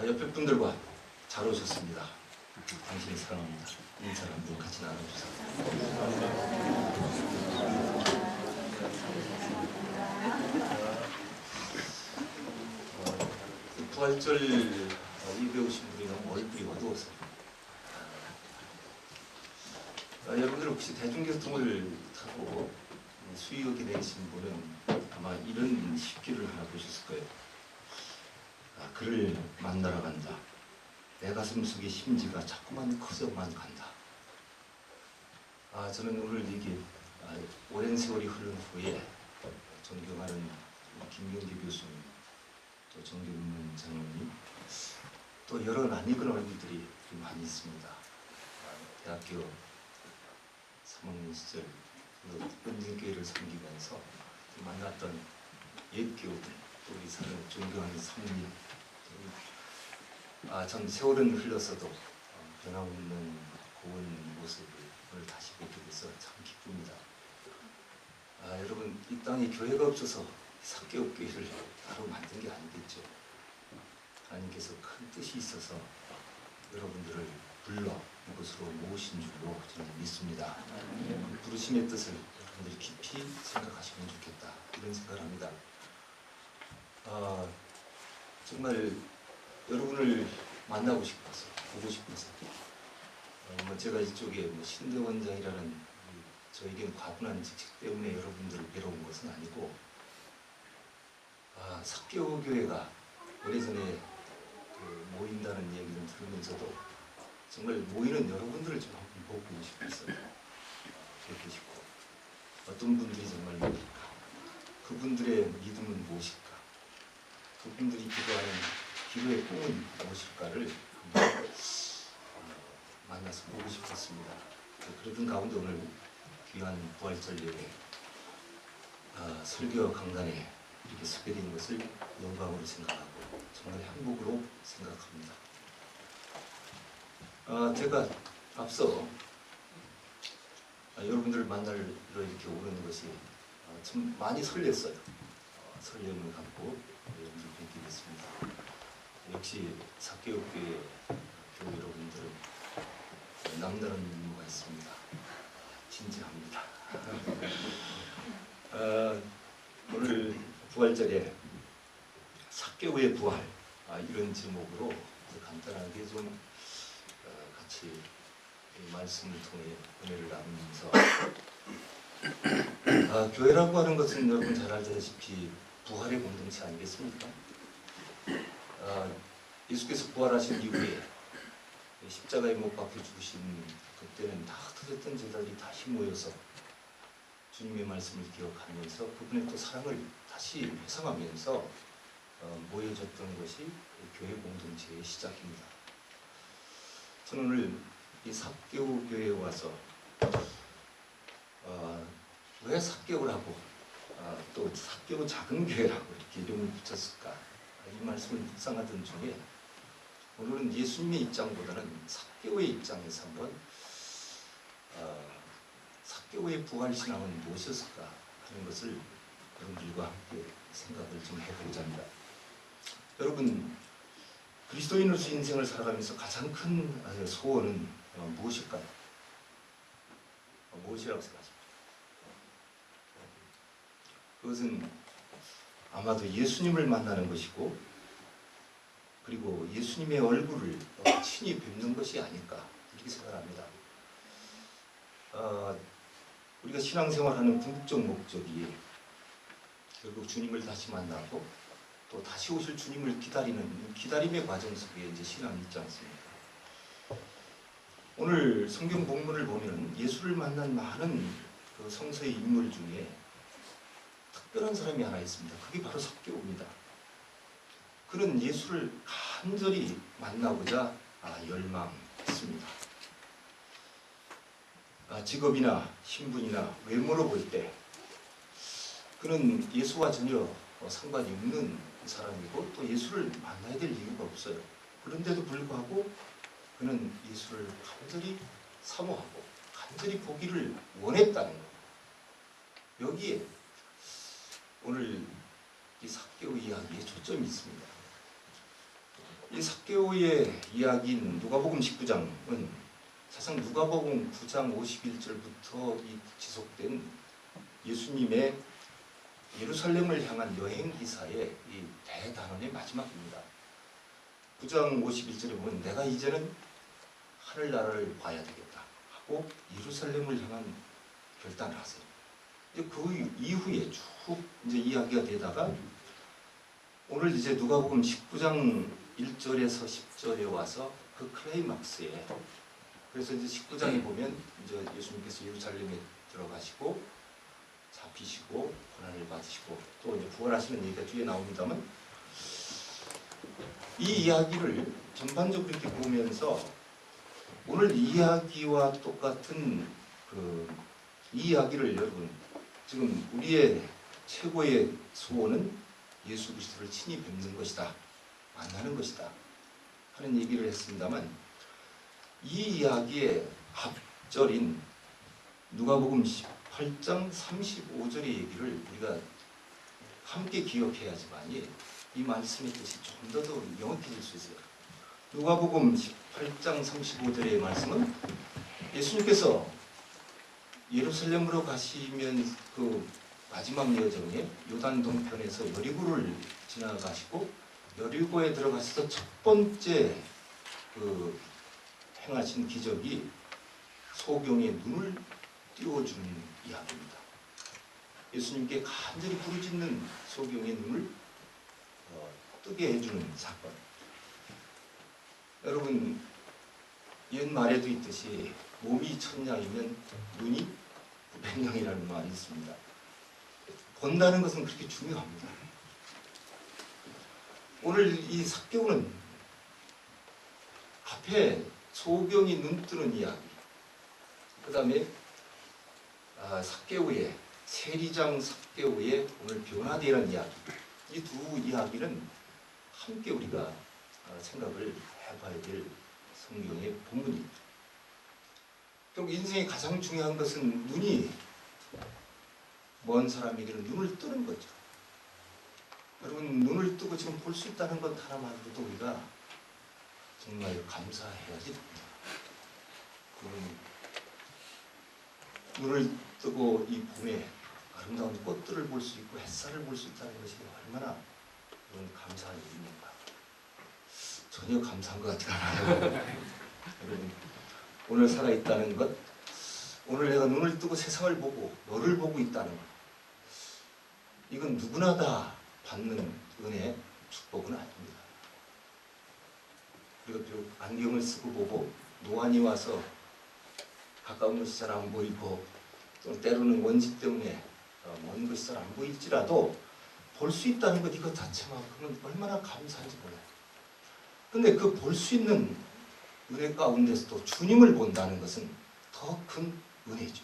옆에 분들과 잘 오셨습니다. 당신이 사랑합니다. 인사를 한번 같이 나눠주세요. 부활절 이후에 오신 분이 너무 얼굴이 어두워서 여러분들 혹시 대중교통을 타고 수유역에 내리신 분은 아마 이런 시기를 하나 보셨을 거예요. 그를 만나러 간다. 내 가슴 속의 심지가 자꾸만 커져만 간다. 저는 오늘 이게 오랜 세월이 흐른 후에 존경하는 김경기 교수님, 또 정경문 장로님, 또 여러 낯익은 얼굴들이 많이 있습니다. 대학교 3학년 시절 은진교회를 섬기면서 만났던 옛 교우들, 또 우리 사는 존경하는 성님, 전 세월은 흘렀어도 변함없는 고운 모습을 오늘 다시 보게 돼서 참 기쁩니다. 여러분, 이 땅에 교회가 없어서 삭개옥교회를 따로 만든 게 아니겠죠. 하나님께서 큰 뜻이 있어서 여러분들을 불러 이곳으로 모으신 줄로 저는 믿습니다. 부르심의 뜻을 여러분들이 깊이 생각하시면 좋겠다, 이런 생각을 합니다. 정말 여러분을 만나고 싶어서, 보고 싶어서 제가 이쪽에 신대 원장이라는 저에겐 과분한 직책 때문에 여러분들을 뵈러 온 것은 아니고 삭개오교회가 오래전에 모인다는 얘기를 들으면서도 정말 모이는 여러분들을 좀 한번 보고 싶었어요. 뵙고 싶고, 어떤 분들이 정말 모일까, 그분들의 믿음은 무엇일까, 그분들이 기도하는 기도의 꿈은 무엇일까를 한번 만나서 보고 싶었습니다. 그러던 가운데 오늘 귀한 부활절 예배 설교 강단에 이렇게 서게 된 것을 영광으로 생각하고 정말 행복으로 생각합니다. 제가 앞서 여러분들을 만나러 이렇게 오는 것이 참 많이 설렜어요. 설렘을 갖고 여러분들 뵙게 됐습니다. 역시 삭개옥교회 교회 여러분들은 남다른 의무가 있습니다. 진지합니다. 오늘 부활절에 삭개오의 부활, 이런 제목으로 간단하게 좀 같이 말씀을 통해 은혜를 나누면서 교회라고 하는 것은 여러분 잘 알다시피 부활의 공동체 아니겠습니까? 예수께서 부활하신 이후에 십자가에 못 박혀 죽으신 그때는 다 흩어졌던 제자들이 다시 모여서 주님의 말씀을 기억하면서 그분의 또 사랑을 다시 회상하면서 모여졌던 것이 교회 공동체의 시작입니다. 저는 오늘 이 삭개오 교회에 와서 왜 삭개오를 하고 또 삭개오 작은 교회라고 이렇게 이름을 붙였을까, 이 말씀을 묵상하던 중에 오늘은 예수님의 입장보다는 삭개오의 입장에서 한번 삭개오의 부활신앙은 무엇이었을까 하는 것을 여러분들과 함께 생각을 좀 해보고자 합니다. 여러분, 그리스도인으로서 인생을 살아가면서 가장 큰 소원은 무엇일까요? 무엇이라고 생각하십니까? 그것은 아마도 예수님을 만나는 것이고, 그리고 예수님의 얼굴을 친히 뵙는 것이 아닐까, 이렇게 생각합니다. 우리가 신앙생활하는 궁극적 목적이 결국 주님을 다시 만나고 또 다시 오실 주님을 기다리는 기다림의 과정 속에 이제 신앙이 있지 않습니까? 오늘 성경 본문을 보면 예수를 만난 많은 그 성서의 인물 중에 특별한 사람이 하나 있습니다. 그게 바로 삭개오입니다. 그는 예수를 간절히 만나고자 열망했습니다. 직업이나 신분이나 외모로 볼 때 그는 예수와 전혀 상관이 없는 사람이고 또 예수를 만나야 될 이유가 없어요. 그런데도 불구하고 그는 예수를 간절히 사모하고 간절히 보기를 원했다는 것. 여기에 오늘 이 삭개오 이야기에 초점이 있습니다. 이 삭개오의 이야기인 누가복음 19장은 사실 누가복음 9장 51절부터 지속된 예수님의 예루살렘을 향한 여행 기사의 이 대단원의 마지막입니다. 9장 51절에 보면 내가 이제는 하늘나라를 봐야 되겠다 하고 예루살렘을 향한 결단을 하세요. 그 이후에 쭉 이제 이야기가 되다가 오늘 이제 누가복음 19장 1절에서 10절에 와서 그 클라이막스에, 그래서 이제 19장에 보면 이제 예수님께서 예루살렘에 들어가시고 잡히시고 고난을 받으시고 또 이제 부활하시는 얘기가 뒤에 나옵니다만, 이 이야기를 전반적으로 이렇게 보면서 오늘 이야기와 똑같은 이 이야기를 여러분, 지금 우리의 최고의 소원은 예수 그리스도를 친히 뵙는 것이다, 만나는 것이다 하는 얘기를 했습니다만, 이 이야기의 앞절인 누가복음 18장 35절의 얘기를 우리가 함께 기억해야지만이 이 말씀의 뜻이 좀 더 명확해질 수 있어요. 누가복음 18장 35절의 말씀은 예수님께서 예루살렘으로 가시면 그 마지막 여정에 요단 동편에서 여리고를 지나가시고 여리고에 들어가셔서 첫 번째 행하신 기적이 소경의 눈을 띄워주는 이야기입니다. 예수님께 간절히 부르짖는 소경의 눈을 뜨게 해주는 사건. 여러분, 옛 말에도 있듯이 몸이 천냥이면 눈이 900냥이라는 말이 있습니다. 본다는 것은 그렇게 중요합니다. 오늘 이 삭개오는 앞에 소경이 눈 뜨는 이야기, 그 다음에 삭개오의 세리장 삭개오의 오늘 변화되는 이야기, 이 두 이야기는 함께 우리가 생각을 해봐야 될 성경의 본문입니다. 결국 인생의 가장 중요한 것은 눈이 먼 사람에게는 눈을 뜨는 거죠. 여러분, 눈을 뜨고 지금 볼 수 있다는 것 하나만으로도 우리가 정말 감사해야지 됩니다. 눈을 뜨고 이 봄에 아름다운 꽃들을 볼 수 있고 햇살을 볼 수 있다는 것이 얼마나 그런 감사한 일입니까? 전혀 감사한 것 같지 않아요. 여러분, 오늘 살아있다는 것, 오늘 내가 눈을 뜨고 세상을 보고 너를 보고 있다는 것, 이건 누구나 다 받는 은혜, 축복은 아닙니다. 우리가 비록 안경을 쓰고 보고 노안이 와서 가까운 것이 잘 안 보이고 또 때로는 먼지 때문에 먼 것이 잘 안 보일지라도 볼 수 있다는 것, 이것 자체만큼은 얼마나 감사한지 몰라요. 근데 그 볼 수 있는 은혜 가운데서도 주님을 본다는 것은 더 큰 은혜죠.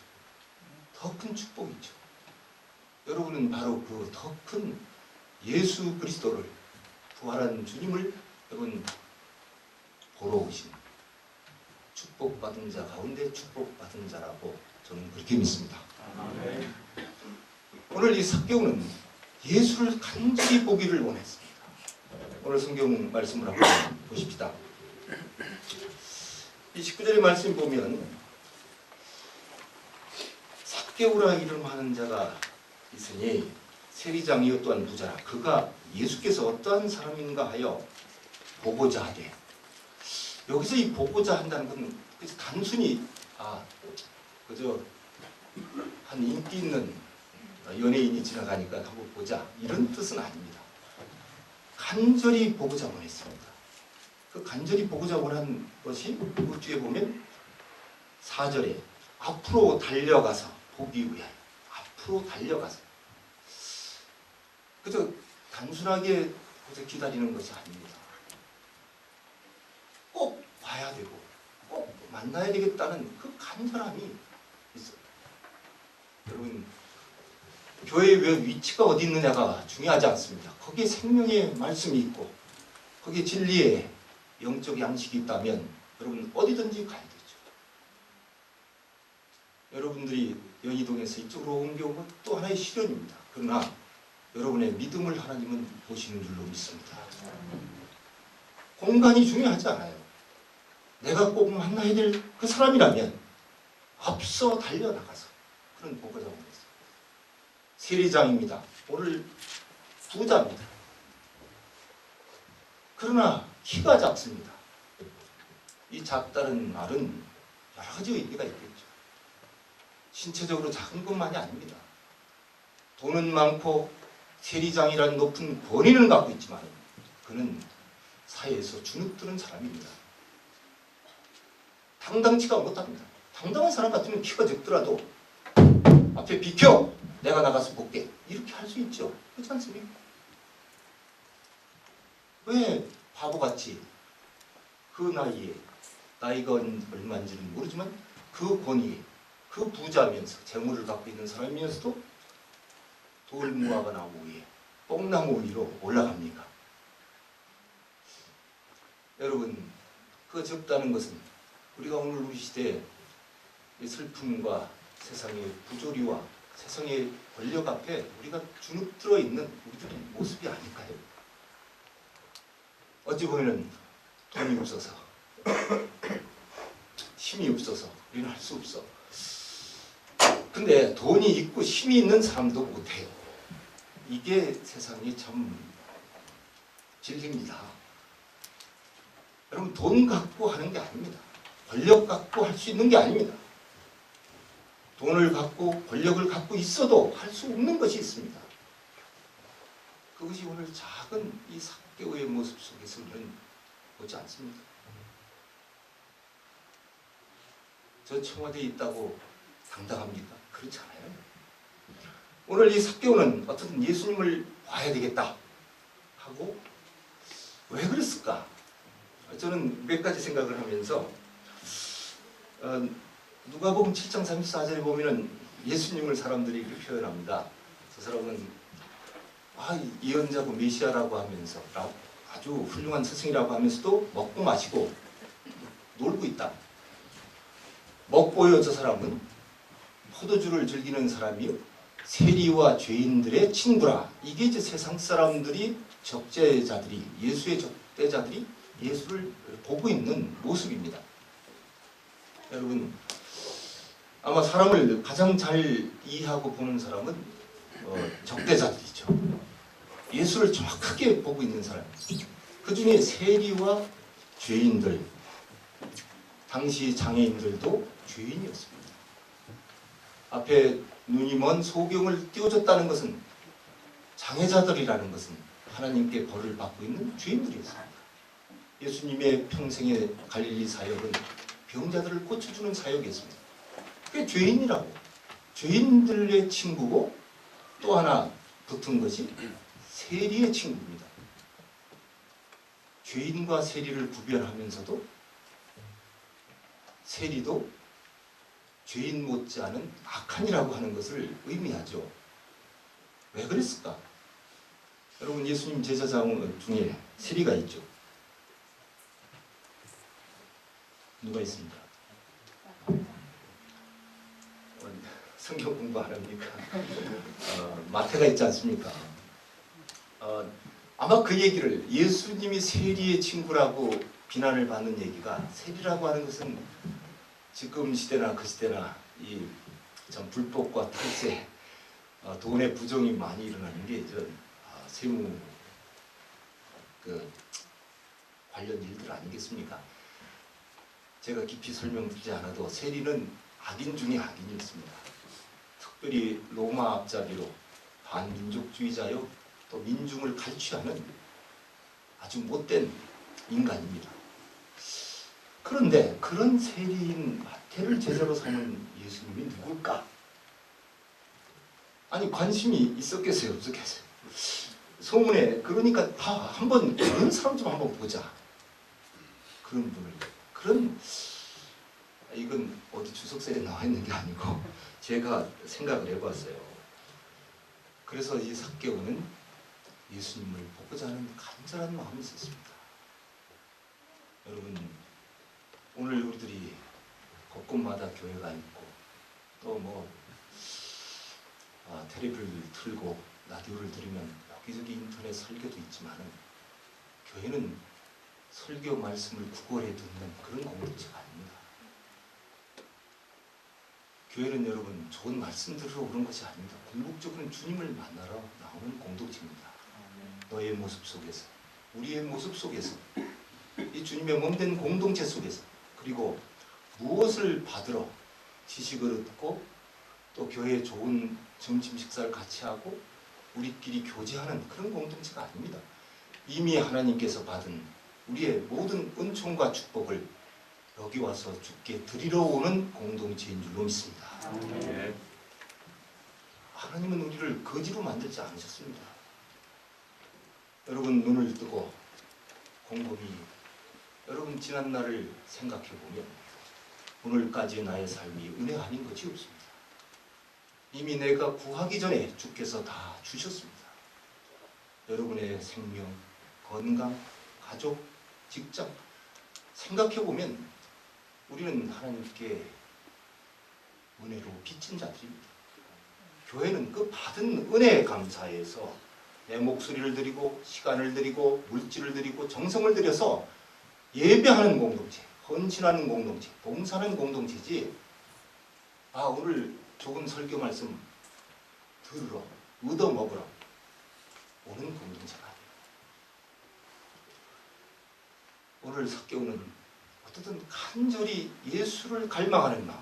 더 큰 축복이죠. 여러분은 바로 그 더 큰 예수 그리스도를, 부활한 주님을 여러분 보러 오신 축복받은 자 가운데 축복받은 자라고 저는 그렇게 믿습니다. 아멘. 오늘 이 삭개오는 예수를 간절히 보기를 원했습니다. 오늘 성경 말씀을 한번 보십시다. 이 19절의 말씀 보면 삭개오라 이름하는 자가 있으니 세리장이요 또한 부자라. 그가 예수께서 어떠한 사람인가 하여 보고자 하되, 여기서 이 보고자 한다는 건 단순히 그저 한 인기 있는 연예인이 지나가니까 한번 보자 이런 뜻은 아닙니다. 간절히 보고자 원했습니다. 그 간절히 보고자 원한 것이 그 뒤에 보면 4절에 앞으로 달려가서 보기 위하여, 앞으로 달려가서, 그저 단순하게 그저 기다리는 것이 아닙니다. 꼭 봐야 되고 꼭 만나야 되겠다는 그 간절함이 있어요. 여러분, 교회의 위치가 어디 있느냐가 중요하지 않습니다. 거기에 생명의 말씀이 있고 거기에 진리의 영적 양식이 있다면 여러분 어디든지 가야 되죠. 여러분들이 연희동에서 이쪽으로 옮겨온 건 또 하나의 시련입니다. 그러나 여러분의 믿음을 하나님은 보시는 줄로 믿습니다. 공간이 중요하지 않아요. 내가 꼭 만나야 될 그 사람이라면 앞서 달려나가서 그런 보고자가 됐습니다. 세리장입니다. 오늘 부자입니다. 그러나 키가 작습니다. 이 작다는 말은 여러 가지 의미가 있겠죠. 신체적으로 작은 것만이 아닙니다. 돈은 많고 세리장이라는 높은 권위는 갖고 있지만 그는 사회에서 주눅드는 사람입니다. 당당치가 못합니다. 당당한 사람 같으면 키가 적더라도 앞에 비켜! 내가 나가서 볼게. 이렇게 할 수 있죠. 그렇지 않습니까? 왜 바보같이 그 나이에 나이가 얼마인지는 모르지만 그 권위에 그 부자면서 재물을 갖고 있는 사람이면서도 돌무화과 나무 위에 뽕나무 위로 올라갑니까? 여러분, 그 적다는 것은 우리가 오늘 우리 시대의 슬픔과 세상의 부조리와 세상의 권력 앞에 우리가 주눅들어 있는 우리들의 모습이 아닐까요? 어찌 보면 돈이 없어서 힘이 없어서 우리는 할 수 없어. 근데 돈이 있고 힘이 있는 사람도 못해요. 이게 세상이 참 진리입니다. 여러분, 돈 갖고 하는 게 아닙니다. 권력 갖고 할 수 있는 게 아닙니다. 돈을 갖고 권력을 갖고 있어도 할 수 없는 것이 있습니다. 그것이 오늘 작은 이 삭개오의 모습 속에서 우리는 보지 않습니다. 저 청와대에 있다고 당당합니까? 그렇지 않아요. 오늘 이 삭개오는 어떻든 예수님을 봐야 되겠다 하고 왜 그랬을까? 저는 몇 가지 생각을 하면서 누가복음 7장 34절에 보면은 예수님을 사람들이 이렇게 표현합니다. 저 사람은 예언자고 메시아라고 하면서 아주 훌륭한 스승이라고 하면서도 먹고 마시고 놀고 있다. 먹보요 저 사람은 포도주를 즐기는 사람이요 세리와 죄인들의 친구라. 이게 이제 세상 사람들이 적재자들이 예수의 적대자들이 예수를 보고 있는 모습입니다. 여러분, 아마 사람을 가장 잘 이해하고 보는 사람은 적대자들이죠. 예수를 정확하게 보고 있는 사람. 그 중에 세리와 죄인들, 당시 장애인들도 죄인이었습니다. 앞에 눈이 먼 소경을 띄워줬다는 것은 장애자들이라는 것은 하나님께 벌을 받고 있는 죄인들이었습니다. 예수님의 평생의 갈릴리 사역은 병자들을 고쳐주는 사역이었습니다. 그게 죄인이라고. 죄인들의 친구고 또 하나 붙은 것이 세리의 친구입니다. 죄인과 세리를 구별하면서도 세리도 죄인 못지않은 악한이라고 하는 것을 의미하죠. 왜 그랬을까? 여러분, 예수님 제자장 중에 세리가 있죠. 누가 있습니까? 성경 공부 안 합니까? 마태가 있지 않습니까? 아마 그 얘기를 예수님이 세리의 친구라고 비난을 받는 얘기가 세리라고 하는 것은 지금 시대나 그 시대나 이 참 불법과 탈세, 돈의 부정이 많이 일어나는 게 세무 관련 일들 아니겠습니까? 제가 깊이 설명드리지 않아도 세리는 악인 중에 악인이었습니다. 특별히 로마 앞잡이로 반민족주의자요 또 민중을 갈취하는 아주 못된 인간입니다. 그런데 그런 세리인 마태를 제자로 삼은 예수님이 누굴까? 아니, 관심이 있었겠어요? 없었겠어요? 소문에 그러니까 한번 그런 사람 좀 한번 보자. 그런 분을 이건 어디 주석서에 나와 있는 게 아니고 제가 생각을 해봤어요. 그래서 이 삭개오는 예수님을 보고자 하는 간절한 마음이 있었습니다. 여러분, 오늘 우리들이 곳곳마다 교회가 있고 또 텔레비를 틀고 라디오를 들으면 여기저기 인터넷 설교도 있지만 교회는 설교 말씀을 구걸해 듣는 그런 공동체가 아닙니다. 교회는 여러분 좋은 말씀 들으러 오는 것이 아닙니다. 궁극적으로는 주님을 만나러 나오는 공동체입니다. 너의 모습 속에서, 우리의 모습 속에서, 이 주님의 몸된 공동체 속에서, 그리고 무엇을 받으러 지식을 얻고 또 교회에 좋은 점심 식사를 같이 하고 우리끼리 교제하는 그런 공동체가 아닙니다. 이미 하나님께서 받은 우리의 모든 은총과 축복을 여기 와서 주께 드리러 오는 공동체인 줄로 믿습니다. 하나님은 우리를 거지로 만들지 않으셨습니다. 여러분 눈을 뜨고 곰곰이 여러분 지난 날을 생각해 보면 오늘까지의 나의 삶이 은혜 아닌 것이 없습니다. 이미 내가 구하기 전에 주께서 다 주셨습니다. 여러분의 생명, 건강, 가족, 직장 생각해 보면 우리는 하나님께 은혜로 빚진 자들입니다. 교회는 그 받은 은혜에 감사해서 내 목소리를 드리고 시간을 드리고 물질을 드리고 정성을 들여서 예배하는 공동체, 헌신하는 공동체, 봉사하는 공동체지 오늘 좋은 설교 말씀 들으러 얻어먹으러 오는 공동체가 아니에요. 오늘 삭개오는 어떻든 간절히 예수를 갈망하는 마음,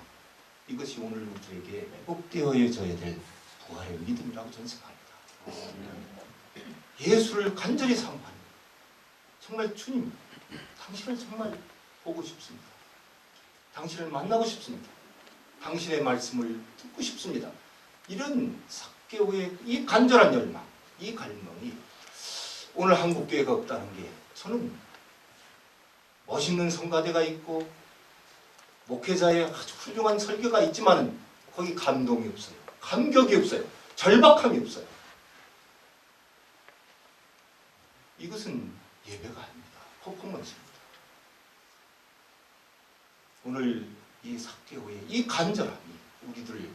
이것이 오늘 우리에게 회복되어져야 될 부활의 믿음이라고 저는 생각합니다. 예수를 간절히 사모하는, 정말 주님 당신을 정말 보고 싶습니다. 당신을 만나고 싶습니다. 당신의 말씀을 듣고 싶습니다. 이런 삭개오의 이 간절한 열망, 이 갈망이 오늘 한국교회가 없다는 게, 저는 멋있는 성가대가 있고 목회자의 아주 훌륭한 설교가 있지만 거기 감동이 없어요. 감격이 없어요. 절박함이 없어요. 이것은 예배가 아닙니다. 퍼포먼스입니다. 오늘 이 삭개오의 이 간절함이 우리들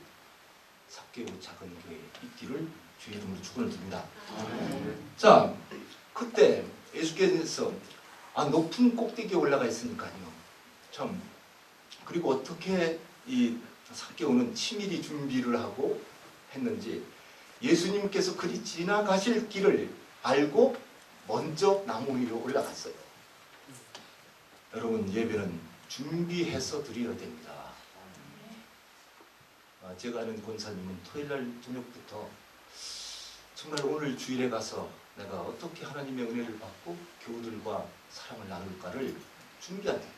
삭개오 작은 교회에 있기를 주의 이름으로 축원을 드립니다. 자, 그때 예수께서 높은 꼭대기에 올라가 있으니까요. 참, 그리고 어떻게 이 삭개오는 치밀히 준비를 하고 했는지, 예수님께서 그리 지나가실 길을 알고 먼저 나무 위로 올라갔어요. 여러분, 예배는 준비해서 드려야 됩니다. 제가 아는 권사님은 토요일날 저녁부터 정말 오늘 주일에 가서 내가 어떻게 하나님의 은혜를 받고 교우들과 사랑을 나눌까를 준비한답니다.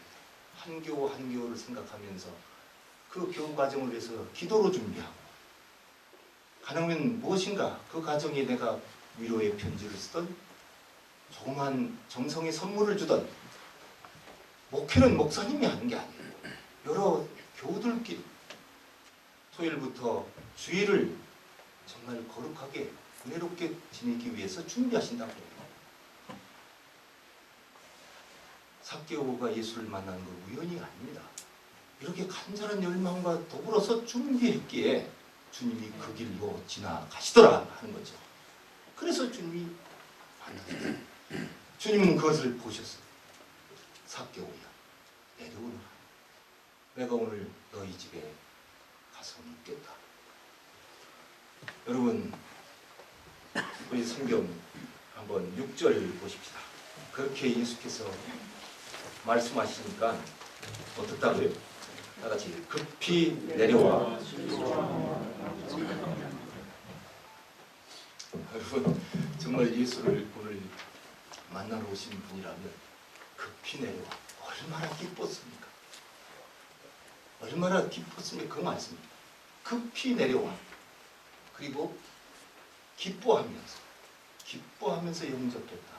한 교우 한 교우를 생각하면서 그 교우 과정을 위해서 기도로 준비하고, 가능하면 무엇인가 그 과정에 내가 위로의 편지를 쓰던, 조그만 정성의 선물을 주던, 목회는 목사님이 하는 게 아니에요. 여러 교우들끼리 토요일부터 주일을 정말 거룩하게 은혜롭게 지내기 위해서 준비하신다고 해요. 삭개오가 예수를 만나는 건 우연이 아닙니다. 이렇게 간절한 열망과 더불어서 준비했기에 주님이 그 길로 지나가시더라 하는 거죠. 그래서 주님이 만났어요. 주님은 그것을 보셨어요. 삭개오야, 내려오너라. 내가 오늘 너희 집에 가서 묵겠다. 여러분, 우리 성경 한번 6절 보십시다. 그렇게 예수께서 말씀하시니까 어떻다고요? 다 같이 급히 내려와. 여러분, 정말 예수를 오늘 만나러 오신 분이라면 급히 내려와. 얼마나 기뻤습니까? 얼마나 기뻤습니까? 그 말씀입니다. 급히 내려와. 그리고 기뻐하면서 영접했다.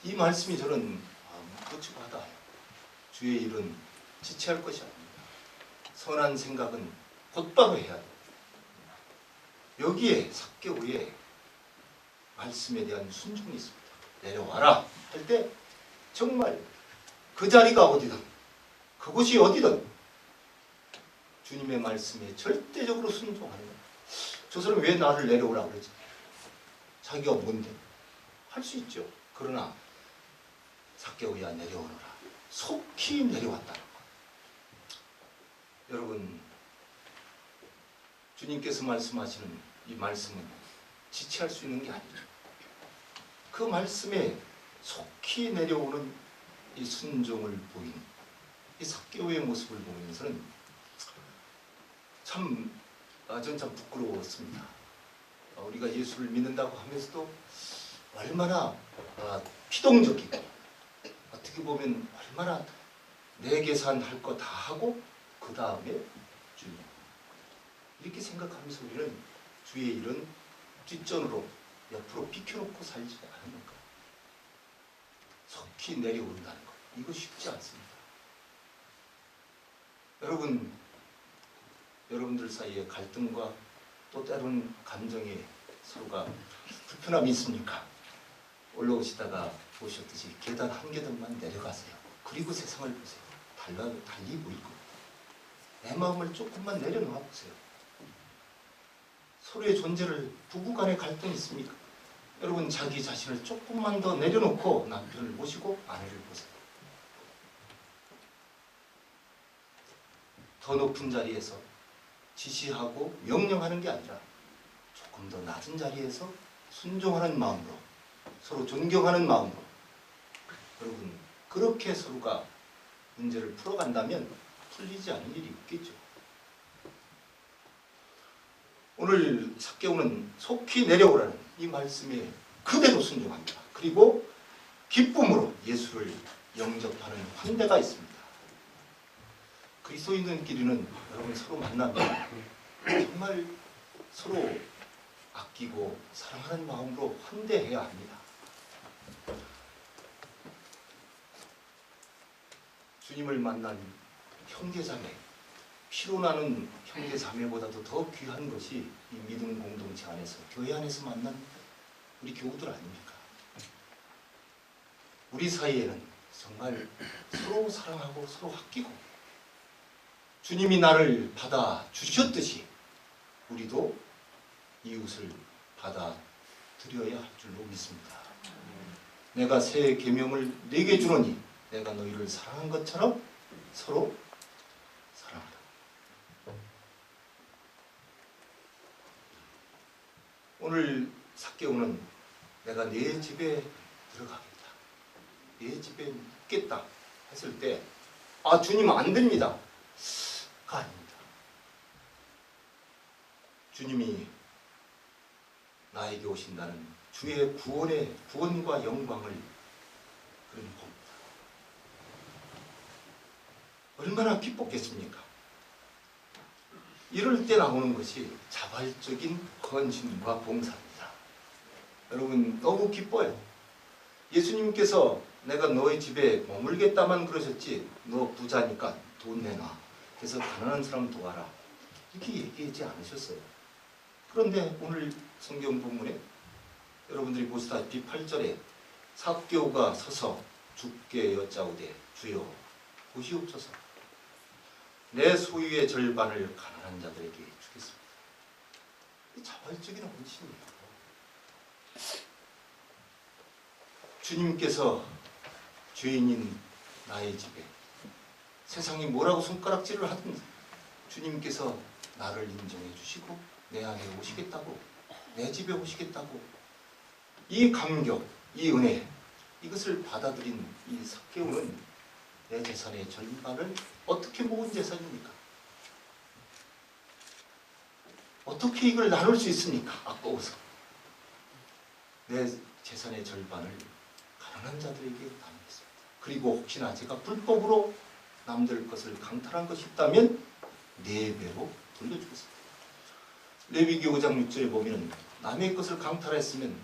이 말씀이 저는 무척 와닿아요. 주의 일은 지체할 것이 아닙니다. 선한 생각은 곧바로 해야 돼요. 여기에 삭개오의 말씀에 대한 순종이 있습니다. 내려와라 할 때 정말 그 자리가 어디든, 그곳이 어디든 주님의 말씀에 절대적으로 순종하는 거예요. 저 사람이 왜 나를 내려오라고 그러지? 자기가 뭔데? 할 수 있죠. 그러나 삭개오야 내려오너라. 속히 내려왔다는 것. 여러분, 주님께서 말씀하시는 이 말씀은 지체할 수 있는 게 아니죠. 그 말씀에 속히 내려오는 이 순종을 보인 이 삭개오의 모습을 보면서는 저는 참 부끄러웠습니다. 우리가 예수를 믿는다고 하면서도 얼마나 피동적이고 어떻게 보면 얼마나 내 계산할 거 다 하고 그 다음에 주님, 이렇게 생각하면서 우리는 주의 일은 뒷전으로 옆으로 비켜놓고 살지 않는가. 속히 내려온다는 것, 이거 쉽지 않습니다. 여러분들 사이에 갈등과 또 때로는 감정에 서로가 불편함이 있습니까? 올라오시다가 보셨듯이 계단 한 계단만 내려가세요. 그리고 세상을 보세요. 달리 보일 겁니다. 내 마음을 조금만 내려놓아 보세요. 서로의 존재를, 부부간의 갈등이 있습니까? 여러분, 자기 자신을 조금만 더 내려놓고 남편을 보시고 아내를 보세요. 더 높은 자리에서 지시하고 명령하는 게 아니라 조금 더 낮은 자리에서 순종하는 마음으로, 서로 존경하는 마음으로, 여러분, 그렇게 서로가 문제를 풀어간다면 풀리지 않은 일이 없겠죠. 오늘 삭개오는 속히 내려오라는 이 말씀에 그대로 순종합니다. 그리고 기쁨으로 예수를 영접하는 환대가 있습니다. 그리스도인들끼리는 여러분 서로 만나면 정말 서로 아끼고 사랑하는 마음으로 환대해야 합니다. 주님을 만난 형제자매, 피로나는 형제자매보다도 더 귀한 것이 이 믿음 공동체 안에서, 교회 안에서 만난 우리 교우들 아닙니까? 우리 사이에는 정말 서로 사랑하고 서로 아끼고 주님이 나를 받아 주셨듯이 우리도 이웃을 받아 드려야 할 줄로 믿습니다. 내가 새 계명을 네게 주노니 내가 너희를 사랑한 것처럼 서로 사랑하라. 오늘 삭개오는 내가 네 집에 들어가겠다, 네 집에 묵겠다 했을 때 주님 안 됩니다. 가 아닙니다. 주님이 나에게 오신다는 주의 구원과 영광을 그런 봅니다. 얼마나 기뻤겠습니까? 이럴 때 나오는 것이 자발적인 헌신과 봉사입니다. 여러분, 너무 기뻐요. 예수님께서 내가 너희 집에 머물겠다만 그러셨지, 너 부자니까 돈 내놔, 그래서 가난한 사람 도와라, 이렇게 얘기하지 않으셨어요. 그런데 오늘 성경 본문에 여러분들이 보시다시피 8절에 삭개오가 서서 주께 여짜오되 주여 보시옵소서, 내 소유의 절반을 가난한 자들에게 주겠습니다. 이 자발적인 헌신이에요. 주님께서 죄인인 나의 집에 세상이 뭐라고 손가락질을 하든 주님께서 나를 인정해 주시고 내 안에 오시겠다고, 내 집에 오시겠다고, 이 감격, 이 은혜, 이것을 받아들인 이 삭개오는 내 재산의 절반을 어떻게 모은 재산입니까? 어떻게 이걸 나눌 수 있습니까? 아까워서. 내 재산의 절반을 가난한 자들에게 나누겠습니다. 그리고 혹시나 제가 불법으로 남들 것을 강탈한 것이 있다면 4배로 돌려주겠습니다. 레위기 5장 6절에 보면 남의 것을 강탈했으면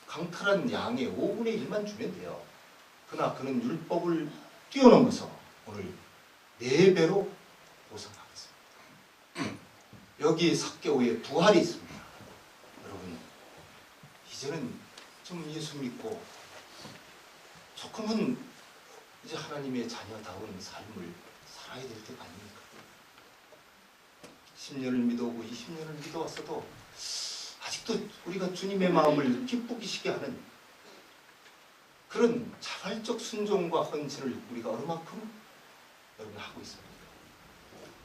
강탈한 양의 5분의 1만 주면 돼요. 그러나 그는 율법을 뛰어넘어서 오늘 4배로 보상하겠습니다. 여기 삭개오의 부활이 있습니다. 여러분, 이제는 좀 예수 믿고 조금은 이제 하나님의 자녀다운 삶을 살아야 될 때가 아닙니까? 10년을 믿어오고 20년을 믿어왔어도 아직도 우리가 주님의 마음을 기쁘시게 하는 그런 자발적 순종과 헌신을 우리가 얼마큼 여러분 하고 있습니다.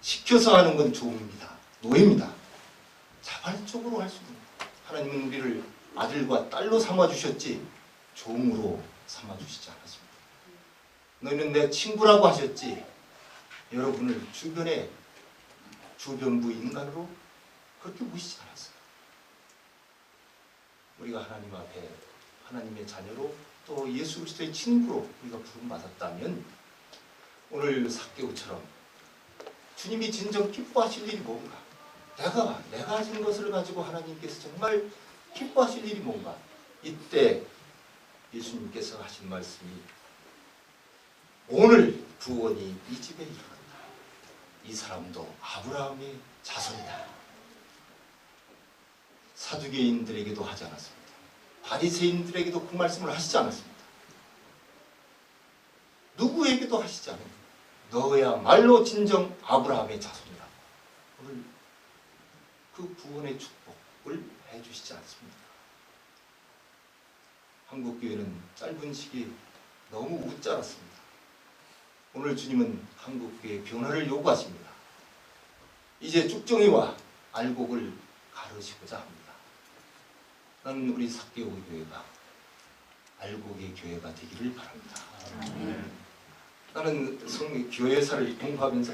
시켜서 하는 건 종입니다. 노예입니다. 자발적으로 할 수 있는 하나님은 우리를 아들과 딸로 삼아주셨지 종으로 삼아주시지 않았습니다. 너희는 내 친구라고 하셨지 여러분을 주변부 인간으로 그렇게 보시지 않았어요. 우리가 하나님 앞에 하나님의 자녀로 또 예수 그리스도의 친구로 우리가 부름받았다면 오늘 삭개오처럼 주님이 진정 기뻐하실 일이 뭔가, 내가 가진 것을 가지고 하나님께서 정말 기뻐하실 일이 뭔가, 이때 예수님께서 하신 말씀이 오늘 구원이 이 집에 이르렀다. 이 사람도 아브라함의 자손이다. 사두개인들에게도 하지 않았습니다. 바리새인들에게도 그 말씀을 하시지 않았습니다. 누구에게도 하시지 않습니다. 너야말로 진정 아브라함의 자손이다. 오늘 그 구원의 축복을 해주시지 않습니다. 한국교회는 짧은 시기 너무 웃자랐습니다. 오늘 주님은 한국교회의 변화를 요구하십니다. 이제 쭉정이와 알곡을 가르치고자 합니다. 나는 우리 삭개오 교회가 알곡의 교회가 되기를 바랍니다. 나는 교회사를 공부하면서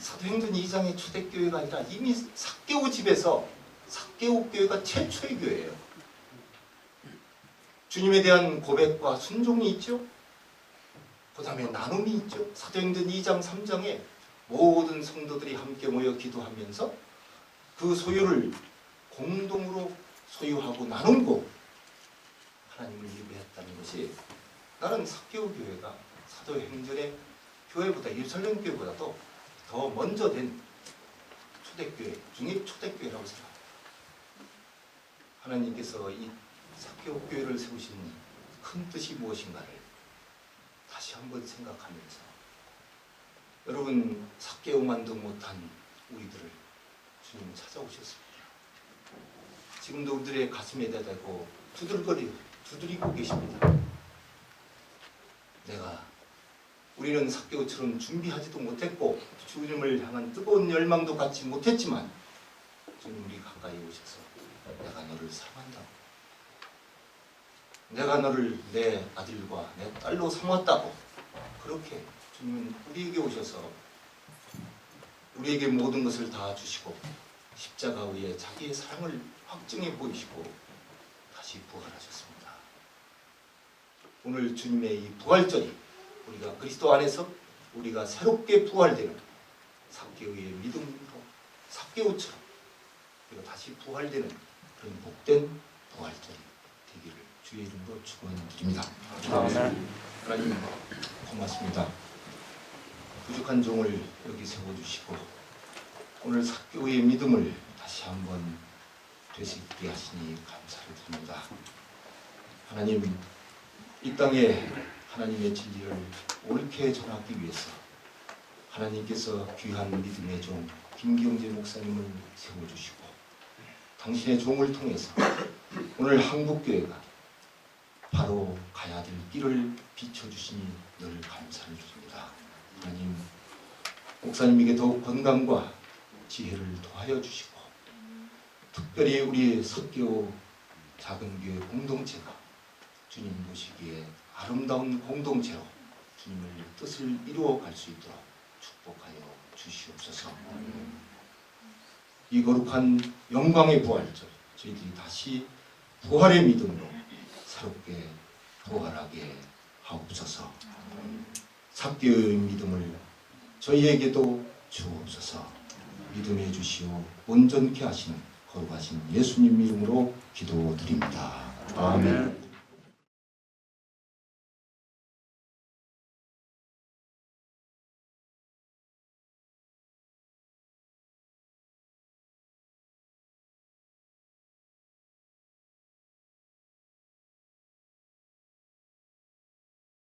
사도행전 2장의 초대교회가 아니라 이미 삭개오 집에서 삭개오 교회가 최초의 교회예요. 주님에 대한 고백과 순종이 있죠. 그 다음에 나눔이 있죠. 사도행전 2장 3장에 모든 성도들이 함께 모여 기도하면서 그 소유를 공동으로 소유하고 나누고 하나님을 예배했다는 것이, 나는 삭개오 교회가 사도행전의 교회보다, 예루살렘 교회보다도 더 먼저 된 초대교회 중에 초대교회라고 생각합니다. 하나님께서 이 삭개오 교회를 세우신 큰 뜻이 무엇인가를 다시 한번 생각하면서, 여러분 삭개오만도 못한 우리들을 주님은 찾아오셨습니다. 지금도 우리들의 가슴에 대고 두드리고 계십니다. 우리는 삭개오처럼 준비하지도 못했고 주님을 향한 뜨거운 열망도 갖지 못했지만 주님 우리 가까이 오셔서 내가 너를 사랑한다고, 내가 너를 내 아들과 내 딸로 삼았다고, 그렇게 주님은 우리에게 오셔서 우리에게 모든 것을 다 주시고 십자가 위에 자기의 사랑을 확증해 보이시고 다시 부활하셨습니다. 오늘 주님의 이 부활절이 우리가 그리스도 안에서 우리가 새롭게 부활되는 삭개오의 믿음으로 삭개오처럼 우리가 다시 부활되는 그런 복된 부활절이 되기를 주의 이름으로 축원드립니다. 하나님 고맙습니다. 부족한 종을 여기 세워주시고 오늘 삭개오의 믿음을 다시 한번 되새기게 하시니 감사를 드립니다. 하나님, 이 땅에 하나님의 진리를 옳게 전하기 위해서 하나님께서 귀한 믿음의 종 김경재 목사님을 세워주시고 당신의 종을 통해서 오늘 한국교회가 바로 가야 될 길을 비춰주시니 늘 감사를 드립니다. 하나님, 목사님에게 더욱 건강과 지혜를 더하여 주시고 특별히 우리 삭개오 작은 교회 공동체가 주님 보시기에 아름다운 공동체로 주님의 뜻을 이루어갈 수 있도록 축복하여 주시옵소서. 이 거룩한 영광의 부활절 저희들이 다시 부활의 믿음으로 새롭게 부활하게 하옵소서. 삭개오의 믿음을 저희에게도 주옵소서. 믿음해 주시오 온전케 하시는 거룩하신 예수님 이름으로 기도드립니다. 아멘.